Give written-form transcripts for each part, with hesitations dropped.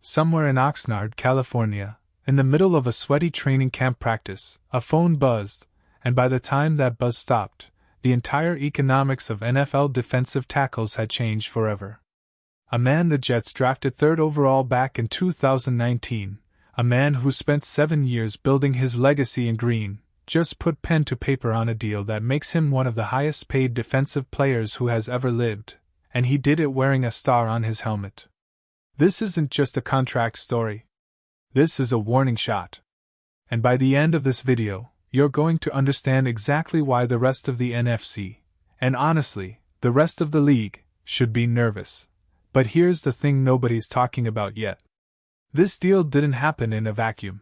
somewhere in Oxnard, California, in the middle of a sweaty training camp practice, a phone buzzed, and by the time that buzz stopped, the entire economics of NFL defensive tackles had changed forever. A man the Jets drafted 3rd overall back in 2019, a man who spent 7 years building his legacy in green, just put pen to paper on a deal that makes him one of the highest paid defensive players who has ever lived, and he did it wearing a star on his helmet. This isn't just a contract story. This is a warning shot. And by the end of this video, you're going to understand exactly why the rest of the NFC, and honestly, the rest of the league, should be nervous. But here's the thing nobody's talking about yet. This deal didn't happen in a vacuum.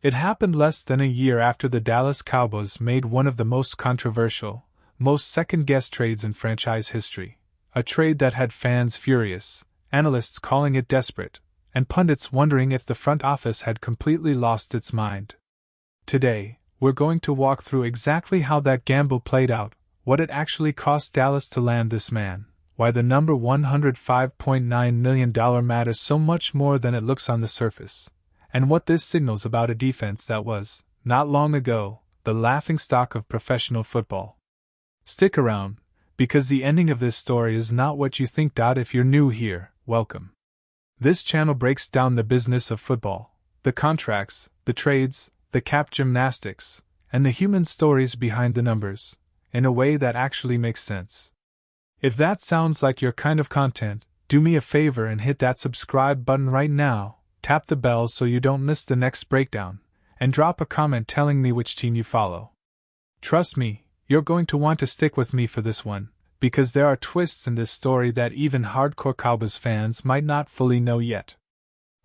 It happened less than a year after the Dallas Cowboys made one of the most controversial, most second-guessed trades in franchise history. A trade that had fans furious, analysts calling it desperate, and pundits wondering if the front office had completely lost its mind. Today, we're going to walk through exactly how that gamble played out, what it actually cost Dallas to land this man, why the number $105.9 million matters so much more than it looks on the surface, and what this signals about a defense that was, not long ago, the laughingstock of professional football. Stick around, because the ending of this story is not what you think. If you're new here, welcome. This channel breaks down the business of football, the contracts, the trades, the cap gymnastics, and the human stories behind the numbers, in a way that actually makes sense. If that sounds like your kind of content, do me a favor and hit that subscribe button right now, tap the bell so you don't miss the next breakdown, and drop a comment telling me which team you follow. Trust me, you're going to want to stick with me for this one, because there are twists in this story that even hardcore Cowboys fans might not fully know yet.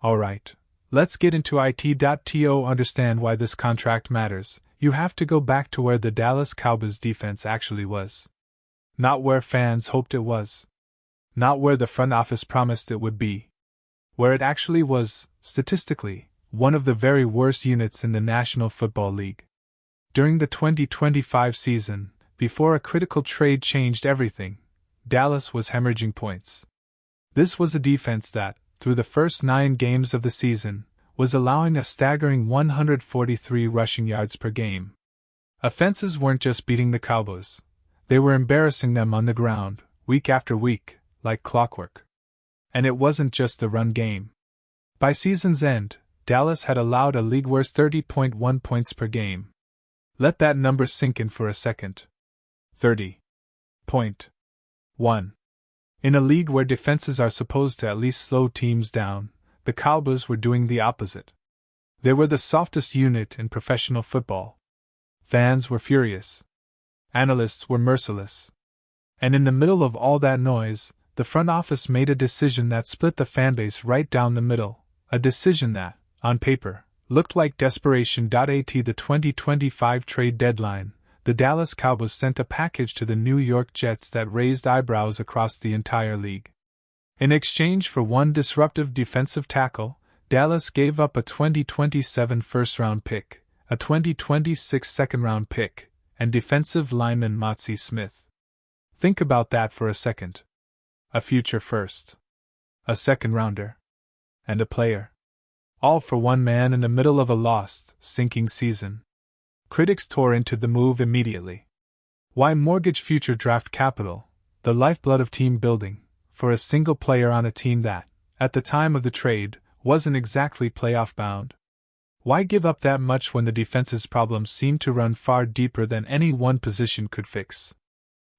Alright, let's get into it. To understand why this contract matters, you have to go back to where the Dallas Cowboys defense actually was. Not where fans hoped it was. Not where the front office promised it would be. Where it actually was, statistically, one of the very worst units in the National Football League. During the 2025 season, before a critical trade changed everything, Dallas was hemorrhaging points. This was a defense that, through the first 9 games of the season, was allowing a staggering 143 rushing yards per game. Offenses weren't just beating the Cowboys. They were embarrassing them on the ground, week after week, like clockwork. And it wasn't just the run game. By season's end, Dallas had allowed a league-worst 30.1 points per game. Let that number sink in for a second. 30.1. In a league where defenses are supposed to at least slow teams down, the Cowboys were doing the opposite. They were the softest unit in professional football. Fans were furious. Analysts were merciless. And in the middle of all that noise, the front office made a decision that split the fanbase right down the middle, a decision that, on paper, looked like desperation. At the 2025 trade deadline, the Dallas Cowboys sent a package to the New York Jets that raised eyebrows across the entire league. In exchange for one disruptive defensive tackle, Dallas gave up a 2027 first-round pick, a 2026 second-round pick, and defensive lineman Motzie Smith. Think about that for a second. A future first. A second-rounder. And a player. All for one man in the middle of a lost, sinking season. Critics tore into the move immediately. Why mortgage future draft capital, the lifeblood of team building, for a single player on a team that, at the time of the trade, wasn't exactly playoff-bound? Why give up that much when the defense's problems seemed to run far deeper than any one position could fix?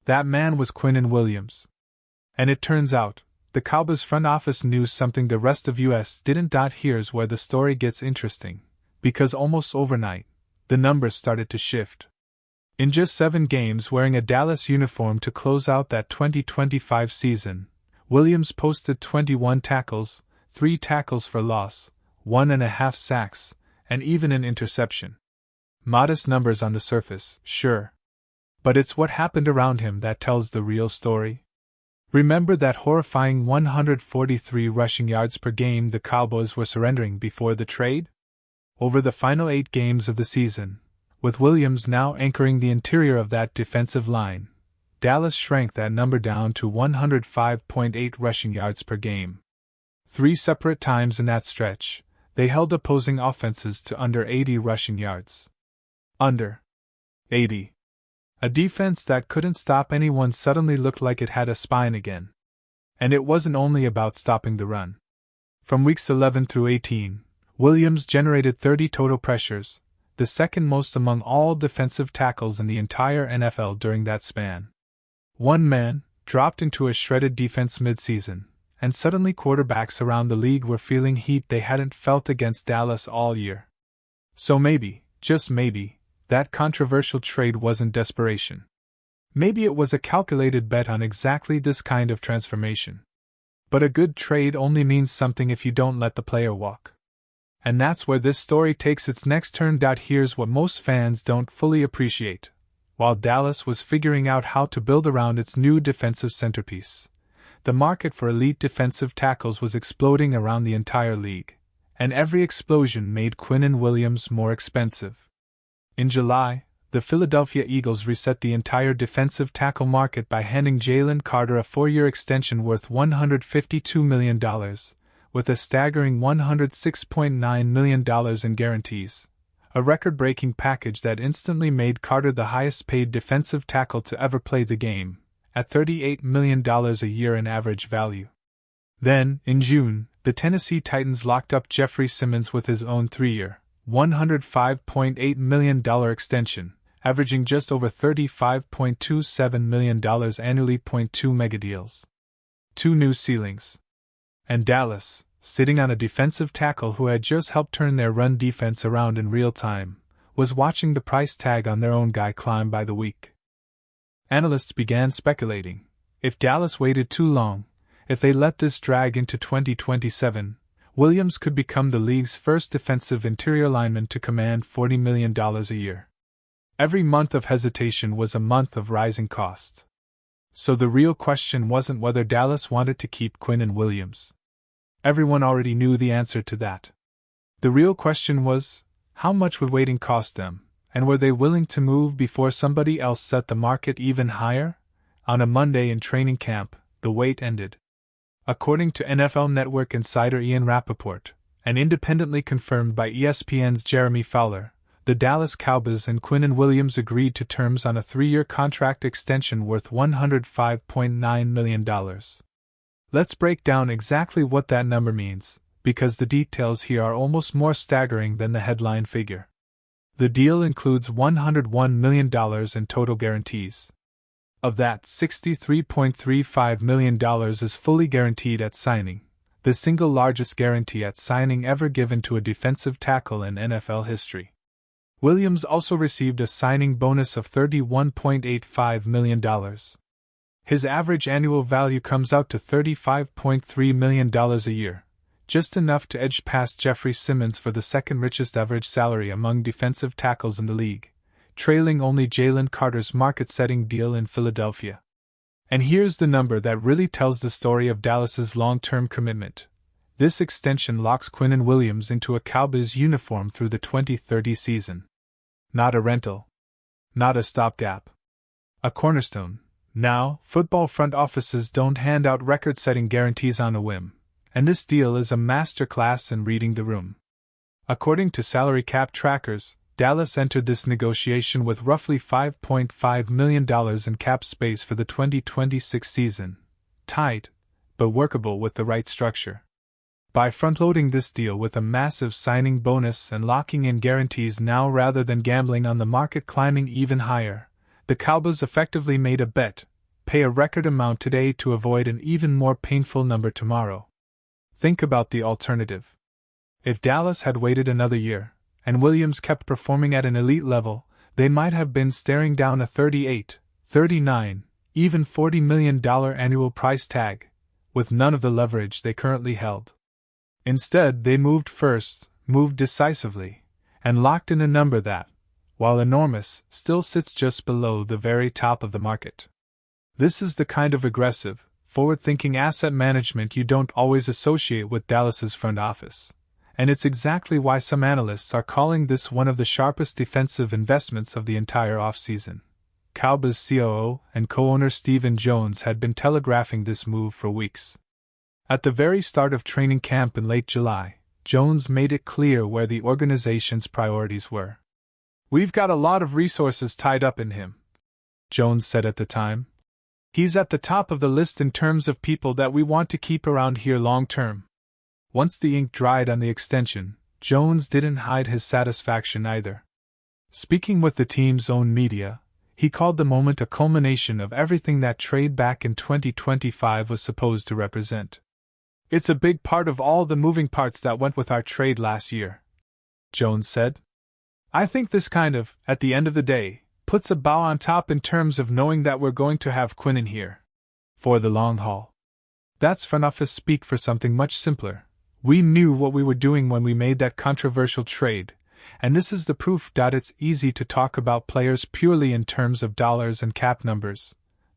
That man was Quinnen Williams. And it turns out, the Cowboys front office knew something the rest of US didn't. Here's where the story gets interesting, because almost overnight, the numbers started to shift. In just 7 games wearing a Dallas uniform to close out that 2025 season, Williams posted 21 tackles, 3 tackles for loss, 1.5 sacks, and even an interception. Modest numbers on the surface, sure. But it's what happened around him that tells the real story. Remember that horrifying 143 rushing yards per game the Cowboys were surrendering before the trade? Over the final 8 games of the season, with Williams now anchoring the interior of that defensive line, Dallas shrank that number down to 105.8 rushing yards per game. 3 separate times in that stretch, they held opposing offenses to under 80 rushing yards. Under 80. A defense that couldn't stop anyone suddenly looked like it had a spine again. And it wasn't only about stopping the run. From weeks 11 through 18, Williams generated 30 total pressures, the second most among all defensive tackles in the entire NFL during that span. One man dropped into a shredded defense midseason, and suddenly quarterbacks around the league were feeling heat they hadn't felt against Dallas all year. So maybe, just maybe, that controversial trade wasn't desperation. Maybe it was a calculated bet on exactly this kind of transformation. But a good trade only means something if you don't let the player walk. And that's where this story takes its next turn. Here's what most fans don't fully appreciate. While Dallas was figuring out how to build around its new defensive centerpiece, the market for elite defensive tackles was exploding around the entire league, and every explosion made Quinnen Williams more expensive. In July, the Philadelphia Eagles reset the entire defensive tackle market by handing Jalen Carter a 4-year extension worth $152 million, with a staggering $106.9 million in guarantees, a record-breaking package that instantly made Carter the highest-paid defensive tackle to ever play the game, at $38 million a year in average value. Then, in June, the Tennessee Titans locked up Jeffrey Simmons with his own 3-year, $105.8 million extension, averaging just over $35.27 million annually. 2 megadeals. 2 new ceilings. And Dallas, sitting on a defensive tackle who had just helped turn their run defense around in real time, was watching the price tag on their own guy climb by the week. Analysts began speculating, if Dallas waited too long, if they let this drag into 2027, Williams could become the league's first defensive interior lineman to command $40 million a year. Every month of hesitation was a month of rising cost. So the real question wasn't whether Dallas wanted to keep Quinnen Williams. Everyone already knew the answer to that. The real question was, how much would waiting cost them, and were they willing to move before somebody else set the market even higher? On a Monday in training camp, the wait ended. According to NFL Network insider Ian Rappaport, and independently confirmed by ESPN's Jeremy Fowler, the Dallas Cowboys and Quinnen Williams agreed to terms on a 3-year contract extension worth $105.9 million. Let's break down exactly what that number means, because the details here are almost more staggering than the headline figure. The deal includes $101 million in total guarantees. Of that, $63.35 million is fully guaranteed at signing, the single largest guarantee at signing ever given to a defensive tackle in NFL history. Williams also received a signing bonus of $31.85 million. His average annual value comes out to $35.3 million a year, just enough to edge past Jeffrey Simmons for the second richest average salary among defensive tackles in the league, trailing only Jalen Carter's market-setting deal in Philadelphia. And here's the number that really tells the story of Dallas's long-term commitment. This extension locks Quinnen Williams into a Cowboys uniform through the 2030 season. Not a rental. Not a stopgap. A cornerstone. Now, football front offices don't hand out record-setting guarantees on a whim, and this deal is a masterclass in reading the room. According to salary cap trackers, Dallas entered this negotiation with roughly $5.5 million in cap space for the 2026 season. Tight, but workable with the right structure. By front-loading this deal with a massive signing bonus and locking in guarantees now rather than gambling on the market climbing even higher, the Cowboys effectively made a bet, pay a record amount today to avoid an even more painful number tomorrow. Think about the alternative. If Dallas had waited another year, and Williams kept performing at an elite level, they might have been staring down a $38, $39, even $40 million annual price tag, with none of the leverage they currently held. Instead, they moved first, moved decisively, and locked in a number that, while enormous, still sits just below the very top of the market. This is the kind of aggressive, forward-thinking asset management you don't always associate with Dallas's front office. And it's exactly why some analysts are calling this one of the sharpest defensive investments of the entire offseason. Cowboys COO and co-owner Stephen Jones had been telegraphing this move for weeks. At the very start of training camp in late July, Jones made it clear where the organization's priorities were. "We've got a lot of resources tied up in him," Jones said at the time. "He's at the top of the list in terms of people that we want to keep around here long term." Once the ink dried on the extension, Jones didn't hide his satisfaction either. Speaking with the team's own media, he called the moment a culmination of everything that trade back in 2025 was supposed to represent. "It's a big part of all the moving parts that went with our trade last year," Jones said. "I think this kind of, at the end of the day, puts a bow on top in terms of knowing that we're going to have Quinnen here for the long haul. That's front office speak for something much simpler. We knew what we were doing when we made that controversial trade, and this is the proof. It's easy to talk about players purely in terms of dollars and cap numbers,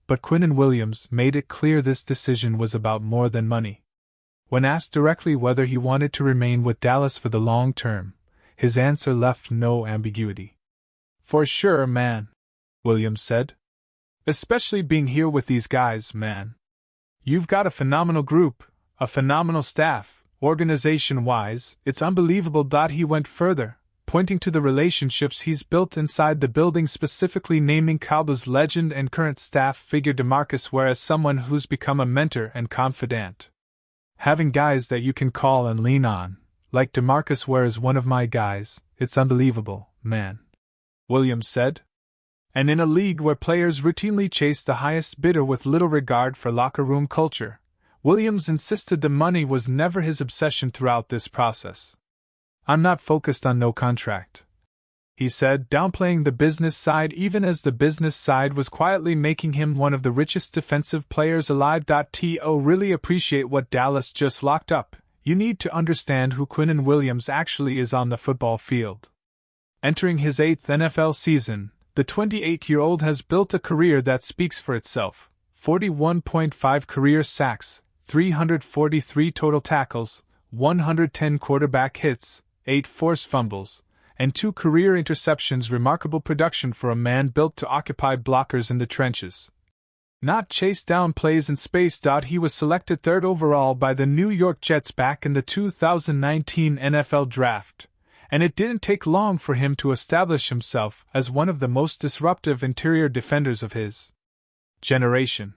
but Quinnen Williams made it clear this decision was about more than money." When asked directly whether he wanted to remain with Dallas for the long term, his answer left no ambiguity. "For sure, man," Williams said. "Especially being here with these guys, man. You've got a phenomenal group, a phenomenal staff, organization-wise, it's unbelievable." He went further, pointing to the relationships he's built inside the building, specifically naming Cowboys legend and current staff figure DeMarcus Ware as someone who's become a mentor and confidant. "Having guys that you can call and lean on, like DeMarcus Ware is one of my guys, it's unbelievable, man," Williams said. And in a league where players routinely chase the highest bidder with little regard for locker room culture, Williams insisted the money was never his obsession throughout this process. "I'm not focused on no contract," he said, downplaying the business side even as the business side was quietly making him one of the richest defensive players alive. To really appreciate what Dallas just locked up, you need to understand who Quinnen Williams actually is on the football field. Entering his 8th NFL season, the 28-year-old has built a career that speaks for itself: 41.5 career sacks, 343 total tackles, 110 quarterback hits, 8 forced fumbles, and 2 career interceptions. Remarkable production for a man built to occupy blockers in the trenches, not chase down plays in space. He was selected 3rd overall by the New York Jets back in the 2019 NFL Draft, and it didn't take long for him to establish himself as one of the most disruptive interior defenders of his generation.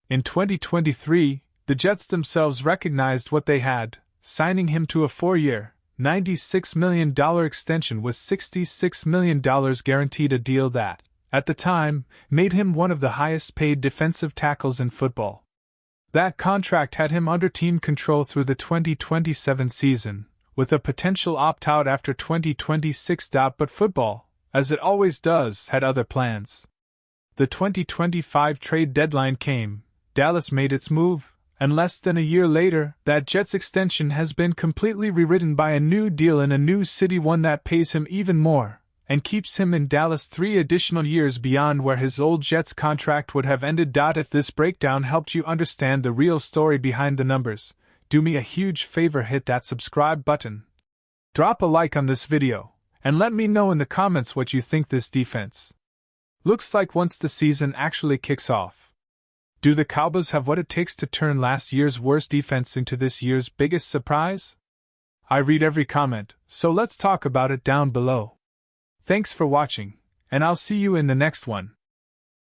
In 2023, the Jets themselves recognized what they had, signing him to a 4-year, $96 million extension with $66 million guaranteed, a deal that, at the time, made him one of the highest-paid defensive tackles in football. That contract had him under team control through the 2027 season, with a potential opt-out after 2026. But football, as it always does, had other plans. The 2025 trade deadline came, Dallas made its move, and less than a year later, that Jets extension has been completely rewritten by a new deal in a new city, one that pays him even more, and keeps him in Dallas 3 additional years beyond where his old Jets contract would have ended. If this breakdown helped you understand the real story behind the numbers, do me a huge favor, hit that subscribe button. Drop a like on this video, and let me know in the comments what you think this defense looks like once the season actually kicks off. Do the Cowboys have what it takes to turn last year's worst defense into this year's biggest surprise? I read every comment, so let's talk about it down below. Thanks for watching, and I'll see you in the next one.